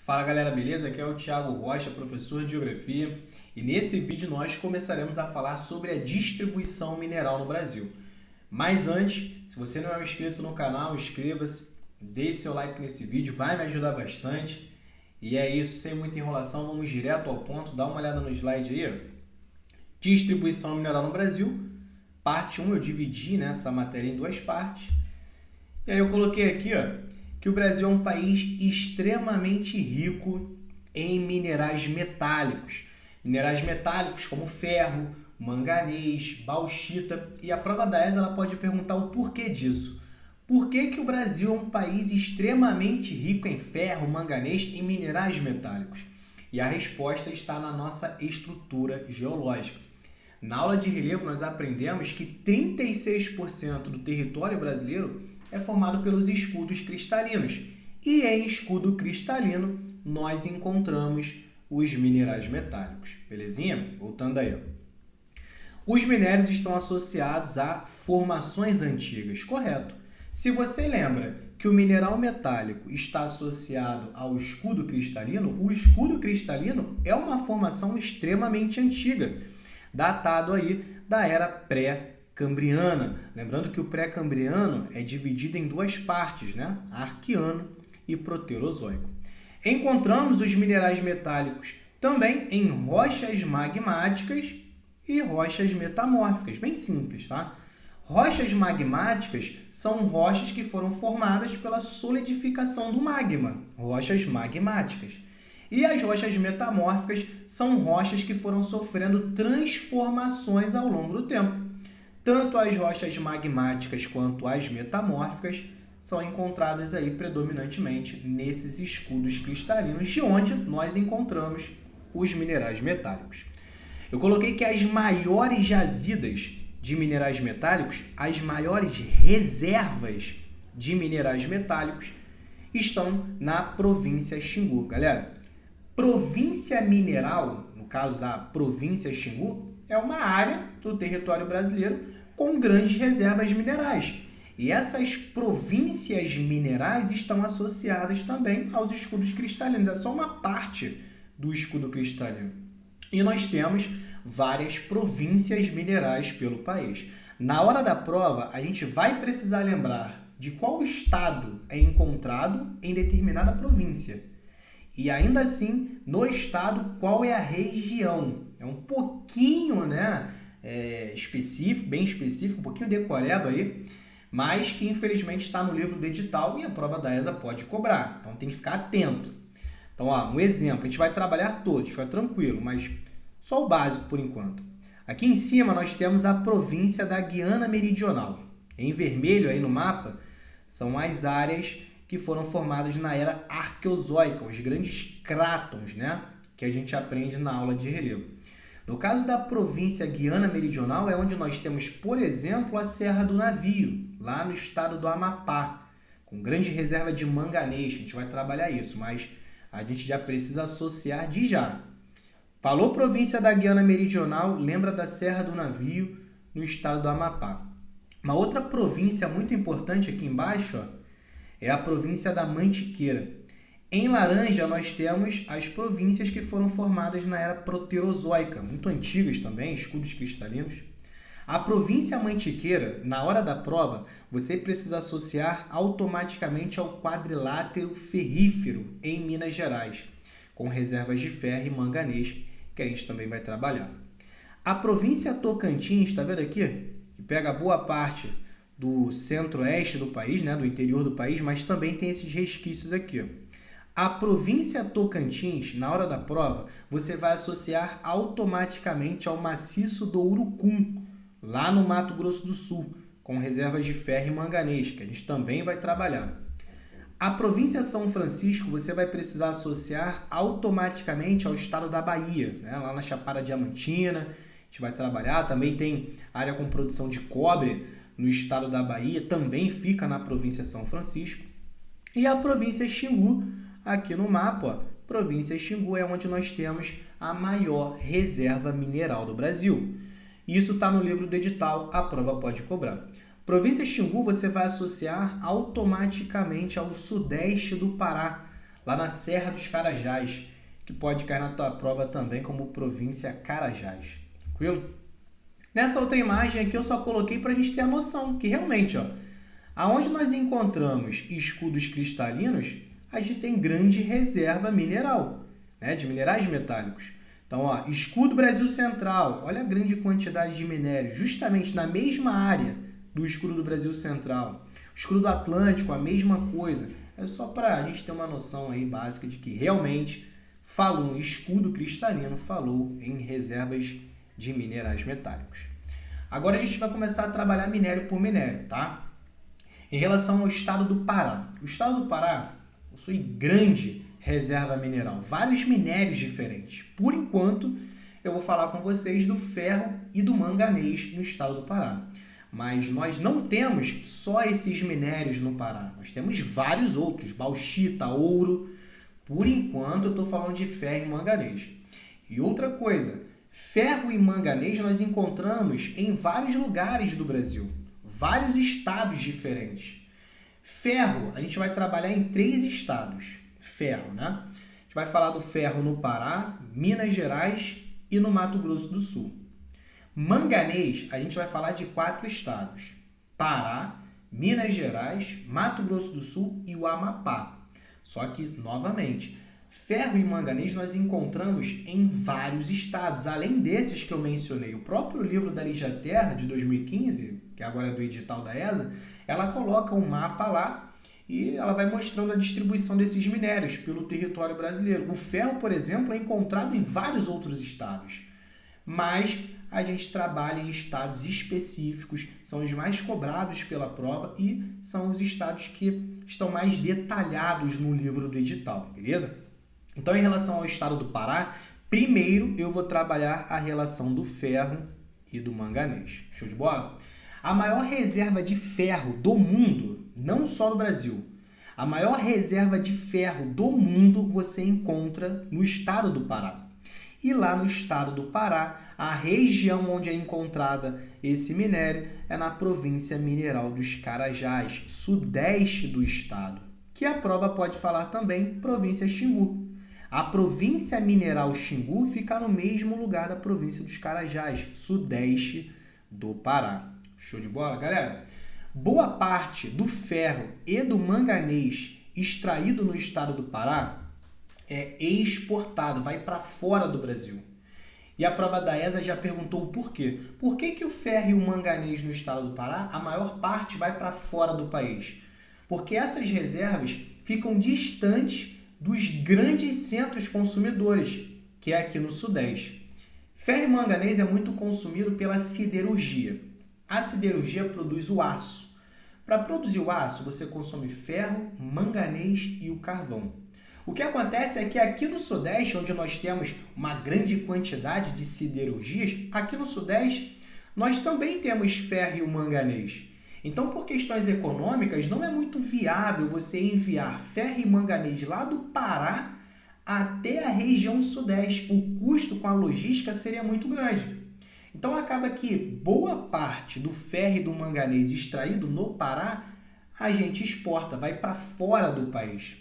Fala galera, beleza? Aqui é o Thiago Rocha, professor de Geografia, e nesse vídeo nós começaremos a falar sobre a distribuição mineral no Brasil. Mas antes, se você não é inscrito no canal, inscreva-se, deixe seu like nesse vídeo, vai me ajudar bastante. E é isso, sem muita enrolação, vamos direto ao ponto, dá uma olhada no slide aí. Distribuição mineral no Brasil, parte 1, eu dividi essa matéria em duas partes. E aí eu coloquei aqui, que o Brasil é um país extremamente rico em minerais metálicos. Minerais metálicos como ferro, manganês, bauxita. E a prova da ESA ela pode perguntar o porquê disso. Por que o Brasil é um país extremamente rico em ferro, manganês e minerais metálicos? E a resposta está na nossa estrutura geológica. Na aula de relevo nós aprendemos que 36% do território brasileiro é formado pelos escudos cristalinos. E em escudo cristalino, nós encontramos os minerais metálicos. Belezinha? Voltando aí. Os minérios estão associados a formações antigas, correto? Se você lembra que o mineral metálico está associado ao escudo cristalino, o escudo cristalino é uma formação extremamente antiga, datado aí da era pré-cambriana. Lembrando que o pré-cambriano é dividido em duas partes, Arqueano e Proterozoico. Encontramos os minerais metálicos também em rochas magmáticas e rochas metamórficas, bem simples, tá? Rochas magmáticas são rochas que foram formadas pela solidificação do magma, rochas magmáticas. E as rochas metamórficas são rochas que foram sofrendo transformações ao longo do tempo. Tanto as rochas magmáticas quanto as metamórficas são encontradas aí predominantemente nesses escudos cristalinos, de onde nós encontramos os minerais metálicos. Eu coloquei que as maiores jazidas de minerais metálicos, as maiores reservas de minerais metálicos estão na província Xingu. Galera, província mineral, no caso da província Xingu, é uma área do território brasileiro com grandes reservas minerais. E essas províncias minerais estão associadas também aos escudos cristalinos. É só uma parte do escudo cristalino. E nós temos várias províncias minerais pelo país. Na hora da prova, a gente vai precisar lembrar de qual estado é encontrado em determinada província. E ainda assim, no estado, qual é a região. É um pouquinho específico, bem específico, um pouquinho decoreba aí, mas que infelizmente está no livro do edital e a prova da ESA pode cobrar. Então tem que ficar atento. Então, um exemplo, a gente vai trabalhar todos, fica tranquilo, mas só o básico por enquanto. Aqui em cima nós temos a província da Guiana Meridional. Em vermelho aí no mapa são as áreas que foram formadas na era arqueozoica, os grandes crátons, que a gente aprende na aula de relevo. No caso da província Guiana Meridional é onde nós temos, por exemplo, a Serra do Navio, lá no estado do Amapá, com grande reserva de manganês, a gente vai trabalhar isso, mas a gente já precisa associar de já. Falou província da Guiana Meridional, lembra da Serra do Navio, no estado do Amapá. Uma outra província muito importante aqui embaixo, é a província da Mantiqueira. Em laranja, nós temos as províncias que foram formadas na era proterozoica, muito antigas também, escudos cristalinos. A província Mantiqueira, na hora da prova, você precisa associar automaticamente ao quadrilátero ferrífero em Minas Gerais, com reservas de ferro e manganês, que a gente também vai trabalhar. A província Tocantins, está vendo aqui? Que pega boa parte do centro-oeste do país, do interior do país, mas também tem esses resquícios aqui. A província Tocantins, na hora da prova, você vai associar automaticamente ao maciço do Urucum, lá no Mato Grosso do Sul, com reservas de ferro e manganês, que a gente também vai trabalhar. A província São Francisco, você vai precisar associar automaticamente ao estado da Bahia, lá na Chapada Diamantina, a gente vai trabalhar. Também tem área com produção de cobre no estado da Bahia, também fica na província São Francisco. E a província Xingu, aqui no mapa, província Xingu é onde nós temos a maior reserva mineral do Brasil. Isso está no livro do edital, a prova pode cobrar. Província Xingu você vai associar automaticamente ao sudeste do Pará, lá na Serra dos Carajás, que pode cair na tua prova também como província Carajás. Tranquilo? Nessa outra imagem aqui eu só coloquei para a gente ter a noção que realmente, ó, aonde nós encontramos escudos cristalinos, a gente tem grande reserva mineral, né, de minerais metálicos. Então, ó, escudo Brasil Central, olha a grande quantidade de minério, justamente na mesma área do escudo do Brasil Central. O escudo do Atlântico, a mesma coisa. É só para a gente ter uma noção aí básica de que realmente falou em escudo cristalino, falou em reservas de minerais metálicos. Agora a gente vai começar a trabalhar minério por minério, tá? Em relação ao estado do Pará. O estado do Pará possui grande reserva mineral, vários minérios diferentes. Por enquanto, eu vou falar com vocês do ferro e do manganês no estado do Pará. Mas nós não temos só esses minérios no Pará. Nós temos vários outros, bauxita, ouro. Por enquanto, eu estou falando de ferro e manganês. E outra coisa, ferro e manganês nós encontramos em vários lugares do Brasil, vários estados diferentes. Ferro, a gente vai trabalhar em 3 estados. Ferro, né? A gente vai falar do ferro no Pará, Minas Gerais e no Mato Grosso do Sul. Manganês, a gente vai falar de 4 estados. Pará, Minas Gerais, Mato Grosso do Sul e o Amapá. Só que, novamente, ferro e manganês nós encontramos em vários estados, além desses que eu mencionei. O próprio livro da Lígia Terra, de 2015, que agora é do edital da ESA, ela coloca um mapa lá e ela vai mostrando a distribuição desses minérios pelo território brasileiro. O ferro, por exemplo, é encontrado em vários outros estados, mas a gente trabalha em estados específicos, são os mais cobrados pela prova e são os estados que estão mais detalhados no livro do edital, beleza? Então, em relação ao estado do Pará, primeiro eu vou trabalhar a relação do ferro e do manganês. Show de bola? A maior reserva de ferro do mundo, não só no Brasil, a maior reserva de ferro do mundo você encontra no estado do Pará. E lá no estado do Pará, a região onde é encontrada esse minério é na província mineral dos Carajás, sudeste do estado, que a prova pode falar também província Xingu. A província mineral Xingu fica no mesmo lugar da província dos Carajás, sudeste do Pará. Show de bola, galera? Boa parte do ferro e do manganês extraído no estado do Pará é exportado, vai para fora do Brasil. E a prova da ESA já perguntou o porquê. Por que o ferro e o manganês no estado do Pará, a maior parte vai para fora do país? Porque essas reservas ficam distantes dos grandes centros consumidores, que é aqui no Sudeste. Ferro e manganês é muito consumido pela siderurgia. A siderurgia produz o aço. Para produzir o aço, você consome ferro, manganês e o carvão. O que acontece é que aqui no Sudeste, onde nós temos uma grande quantidade de siderurgias, aqui no Sudeste nós também temos ferro e o manganês. Então, por questões econômicas, não é muito viável você enviar ferro e manganês lá do Pará até a região Sudeste. O custo com a logística seria muito grande. Então, acaba que boa parte do ferro e do manganês extraído no Pará, a gente exporta, vai para fora do país.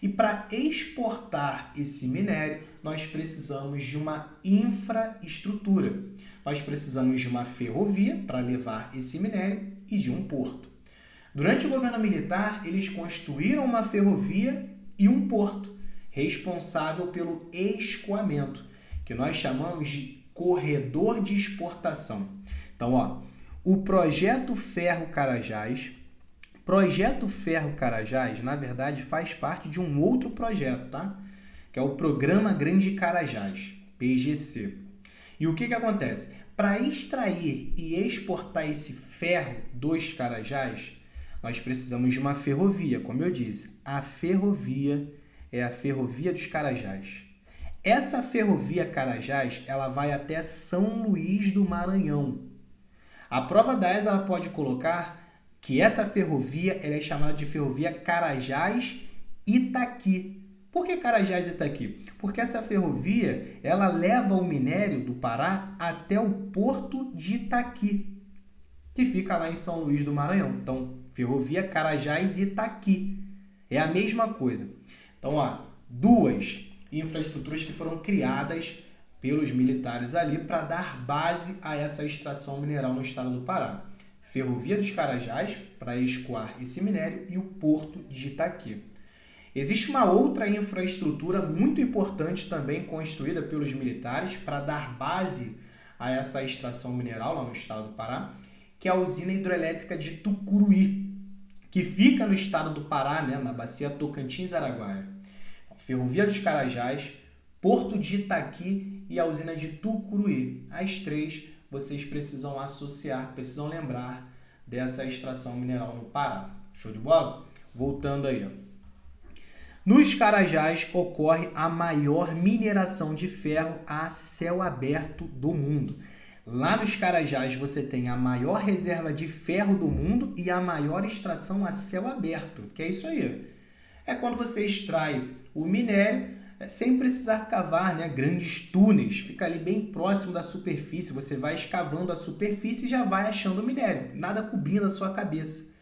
E para exportar esse minério, nós precisamos de uma infraestrutura. Nós precisamos de uma ferrovia para levar esse minério e de um porto. Durante o governo militar, eles construíram uma ferrovia e um porto, responsável pelo escoamento, que nós chamamos de corredor de exportação. Então, ó, o Projeto Ferro Carajás, na verdade, faz parte de um outro projeto, tá? Que é o Programa Grande Carajás, PGC. E o que acontece? Para extrair e exportar esse ferro dos Carajás, nós precisamos de uma ferrovia, como eu disse. A ferrovia é a Ferrovia dos Carajás. Essa ferrovia Carajás, ela vai até São Luís do Maranhão. A prova da ESA ela pode colocar que essa ferrovia ela é chamada de Ferrovia Carajás-Itaqui. Por que Carajás-Itaqui? Porque essa ferrovia ela leva o minério do Pará até o porto de Itaqui, que fica lá em São Luís do Maranhão. Então, Ferrovia Carajás-Itaqui. É a mesma coisa. Então, ó, duas infraestruturas que foram criadas pelos militares ali para dar base a essa extração mineral no estado do Pará. Ferrovia dos Carajás, para escoar esse minério, e o Porto de Itaqui. Existe uma outra infraestrutura muito importante também construída pelos militares para dar base a essa extração mineral lá no estado do Pará, que é a usina hidrelétrica de Tucuruí, que fica no estado do Pará, né, na bacia Tocantins-Araguaia. Ferrovia dos Carajás, Porto de Itaqui e a usina de Tucuruí. As três vocês precisam associar, precisam lembrar dessa extração mineral no Pará. Show de bola? Voltando aí, ó. Nos Carajás ocorre a maior mineração de ferro a céu aberto do mundo. Lá nos Carajás você tem a maior reserva de ferro do mundo e a maior extração a céu aberto, que é isso aí. É quando você extrai o minério sem precisar cavar, né, grandes túneis, fica ali bem próximo da superfície, você vai escavando a superfície e já vai achando o minério, nada cobrindo a sua cabeça.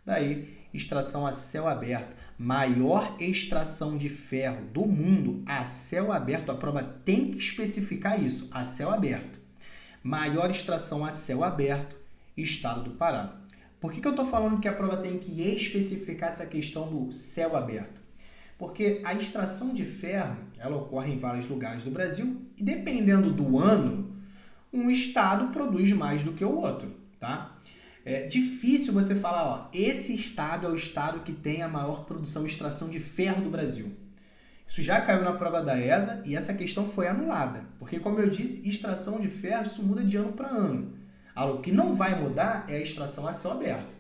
Daí, extração a céu aberto, maior extração de ferro do mundo a céu aberto, a prova tem que especificar isso, a céu aberto. Maior extração a céu aberto, estado do Pará. Por que eu estou falando que a prova tem que especificar essa questão do céu aberto? Porque a extração de ferro, ela ocorre em vários lugares do Brasil e dependendo do ano, um estado produz mais do que o outro, tá? É difícil você falar, ó, esse estado é o estado que tem a maior produção e extração de ferro do Brasil. Isso já caiu na prova da ESA e essa questão foi anulada, porque, como eu disse, extração de ferro isso muda de ano para ano. Algo que não vai mudar é a extração a céu aberto.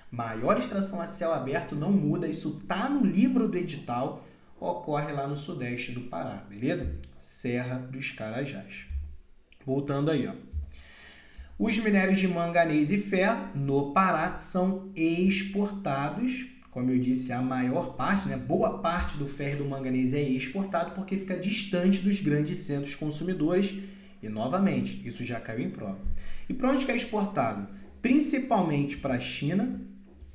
Maior extração a céu aberto não muda, isso está no livro do edital, ocorre lá no sudeste do Pará, beleza? Serra dos Carajás. Voltando aí, ó. Os minérios de manganês e ferro no Pará são exportados, como eu disse, a maior parte, né? Boa parte do ferro e do manganês é exportado porque fica distante dos grandes centros consumidores e, novamente, isso já caiu em prova. E para onde que é exportado? Principalmente para a China,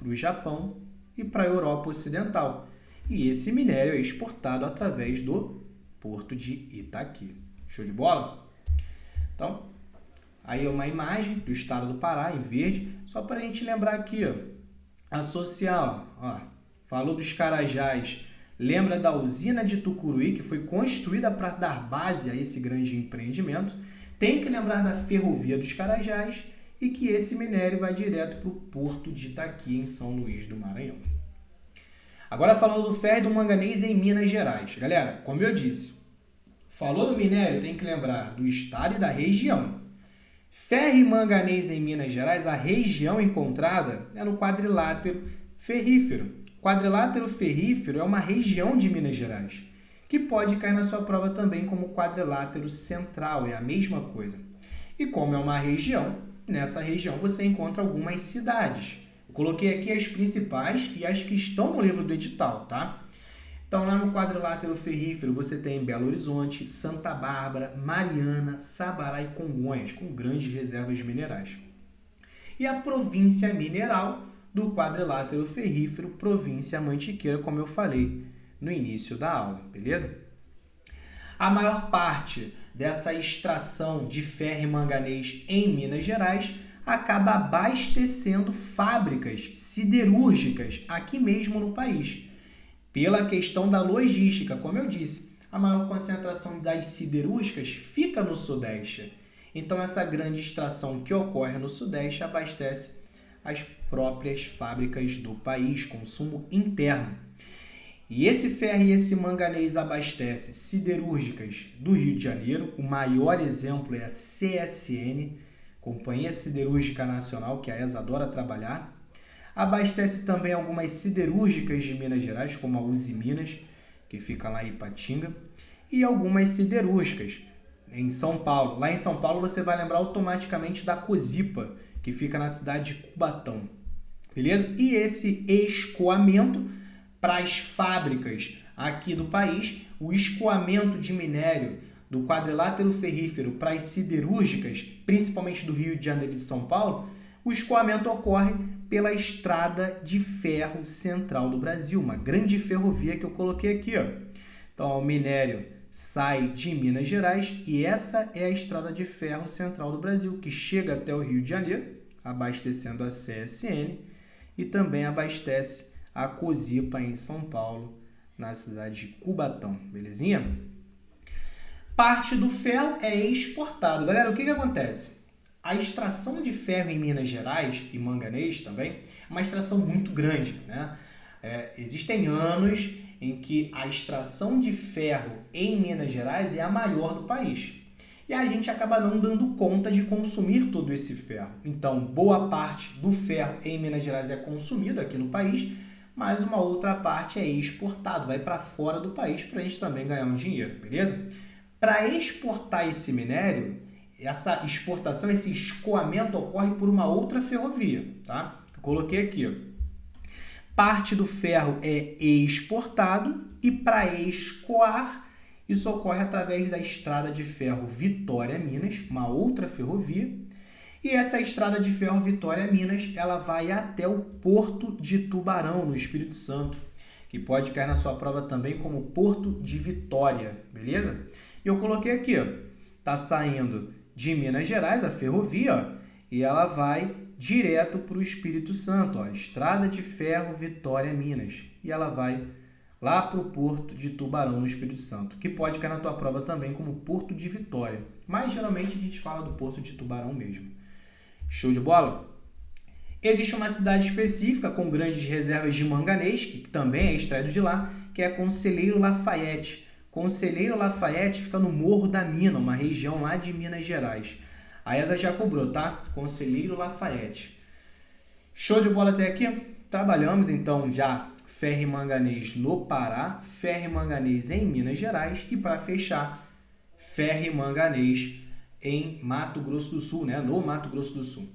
para o Japão e para a Europa Ocidental. E esse minério é exportado através do Porto de Itaqui. Show de bola? Então, aí é uma imagem do estado do Pará, em verde, só para a gente lembrar aqui, ó, associar, ó, falou dos Carajás, lembra da usina de Tucuruí, que foi construída para dar base a esse grande empreendimento, tem que lembrar da ferrovia dos Carajás e que esse minério vai direto para o Porto de Itaqui, em São Luís do Maranhão. Agora falando do ferro e do manganês em Minas Gerais. Galera, como eu disse, falou do minério, tem que lembrar do estado e da região. Ferro e manganês em Minas Gerais, a região encontrada é no quadrilátero ferrífero. Quadrilátero ferrífero é uma região de Minas Gerais, que pode cair na sua prova também como quadrilátero central, é a mesma coisa. E como é uma região, nessa região você encontra algumas cidades. Eu coloquei aqui as principais e as que estão no livro do edital, tá? Então, lá no quadrilátero ferrífero, você tem Belo Horizonte, Santa Bárbara, Mariana, Sabará e Congonhas, com grandes reservas minerais. E a província mineral do quadrilátero ferrífero, província Mantiqueira, como eu falei no início da aula, beleza? A maior parte dessa extração de ferro e manganês em Minas Gerais acaba abastecendo fábricas siderúrgicas aqui mesmo no país. Pela questão da logística, como eu disse, a maior concentração das siderúrgicas fica no Sudeste. Então, essa grande extração que ocorre no Sudeste abastece as próprias fábricas do país, consumo interno. E esse ferro e esse manganês abastece siderúrgicas do Rio de Janeiro. O maior exemplo é a CSN, Companhia Siderúrgica Nacional, que a ESA adora trabalhar. Abastece também algumas siderúrgicas de Minas Gerais, como a Uzi Minas, que fica lá em Ipatinga, e algumas siderúrgicas em São Paulo. Lá em São Paulo você vai lembrar automaticamente da Cosipa, que fica na cidade de Cubatão. Beleza? E esse escoamento para as fábricas aqui do país, o escoamento de minério do quadrilátero ferrífero para as siderúrgicas, principalmente do Rio de Janeiro e de São Paulo, o escoamento ocorre pela Estrada de Ferro Central do Brasil, uma grande ferrovia que eu coloquei aqui, ó. Então, o minério sai de Minas Gerais e essa é a Estrada de Ferro Central do Brasil, que chega até o Rio de Janeiro, abastecendo a CSN e também abastece a Cosipa em São Paulo, na cidade de Cubatão, belezinha? Parte do ferro é exportado. Galera, o que acontece? A extração de ferro em Minas Gerais e manganês também é uma extração muito grande, né? Existem anos em que a extração de ferro em Minas Gerais é a maior do país. E a gente acaba não dando conta de consumir todo esse ferro. Então, boa parte do ferro em Minas Gerais é consumido aqui no país, mas uma outra parte é exportado, vai para fora do país para a gente também ganhar um dinheiro, beleza? Para exportar esse minério, essa exportação, esse escoamento ocorre por uma outra ferrovia, tá? Eu coloquei aqui, ó. Parte do ferro é exportado e para escoar, isso ocorre através da Estrada de Ferro Vitória-Minas, uma outra ferrovia. E essa Estrada de Ferro Vitória-Minas, ela vai até o Porto de Tubarão, no Espírito Santo, que pode cair na sua prova também como Porto de Vitória, beleza? E eu coloquei aqui, ó, tá saindo de Minas Gerais, a ferrovia, ó, e ela vai direto para o Espírito Santo, ó, Estrada de Ferro Vitória-Minas, e ela vai lá para o Porto de Tubarão, no Espírito Santo, que pode cair na tua prova também como Porto de Vitória, mas geralmente a gente fala do Porto de Tubarão mesmo. Show de bola? Existe uma cidade específica com grandes reservas de manganês, que também é extraído de lá, que é Conselheiro Lafayette. Conselheiro Lafayette fica no Morro da Mina, uma região lá de Minas Gerais. A ESA já cobrou, tá? Conselheiro Lafayette. Show de bola até aqui? Trabalhamos então já ferro e manganês no Pará, ferro e manganês em Minas Gerais e para fechar, ferro e manganês em Mato Grosso do Sul, né? No Mato Grosso do Sul.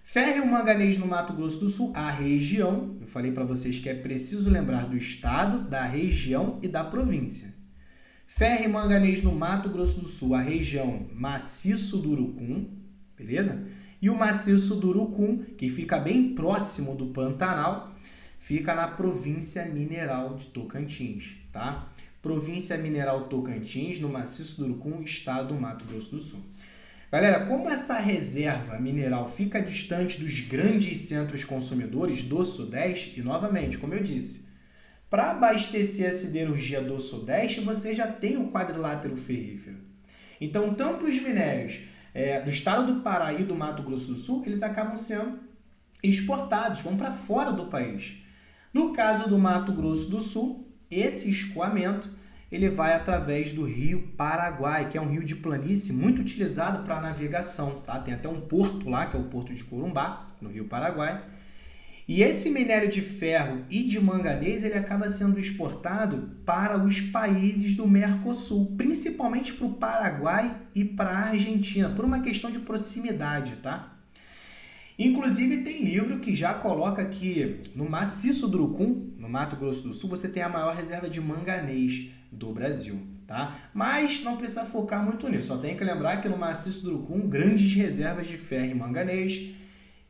Ferro e manganês no Mato Grosso do Sul, a região, eu falei para vocês que é preciso lembrar do estado, da região e da província. Ferro e manganês no Mato Grosso do Sul, a região Maciço do Urucum, beleza? E o Maciço do Urucum, que fica bem próximo do Pantanal, fica na província mineral de Tocantins, tá? Província mineral Tocantins, no Maciço do Urucum, estado do Mato Grosso do Sul. Galera, como essa reserva mineral fica distante dos grandes centros consumidores do Sudeste, e novamente, como eu disse, para abastecer a siderurgia do Sudeste, você já tem o quadrilátero ferrífero. Então, tanto os minérios do estado do Pará e do Mato Grosso do Sul, eles acabam sendo exportados, vão para fora do país. No caso do Mato Grosso do Sul, esse escoamento ele vai através do Rio Paraguai, que é um rio de planície muito utilizado para navegação, tá? Tem até um porto lá, que é o Porto de Corumbá, no Rio Paraguai. E esse minério de ferro e de manganês ele acaba sendo exportado para os países do Mercosul, principalmente para o Paraguai e para a Argentina, por uma questão de proximidade, tá? Inclusive tem livro que já coloca que no Maciço do Urucum, no Mato Grosso do Sul, você tem a maior reserva de manganês do Brasil, tá? Mas não precisa focar muito nisso, só tem que lembrar que no Maciço do Urucum, grandes reservas de ferro e manganês,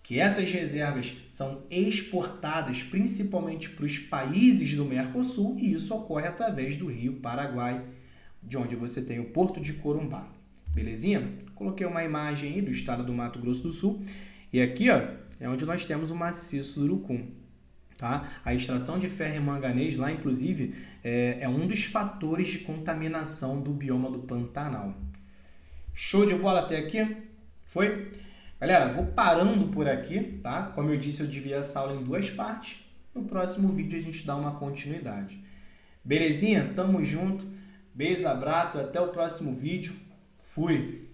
que essas reservas são exportadas principalmente para os países do Mercosul e isso ocorre através do Rio Paraguai, de onde você tem o Porto de Corumbá. Belezinha? Coloquei uma imagem aí do estado do Mato Grosso do Sul e aqui ó, é onde nós temos o Maciço do Urucum. Tá? A extração de ferro e manganês lá, inclusive, é um dos fatores de contaminação do bioma do Pantanal. Show de bola até aqui? Foi? Galera, vou parando por aqui, tá? Como eu disse, eu dividi essa aula em duas partes. No próximo vídeo a gente dá uma continuidade. Belezinha? Tamo junto. Beijo, abraço, até o próximo vídeo. Fui!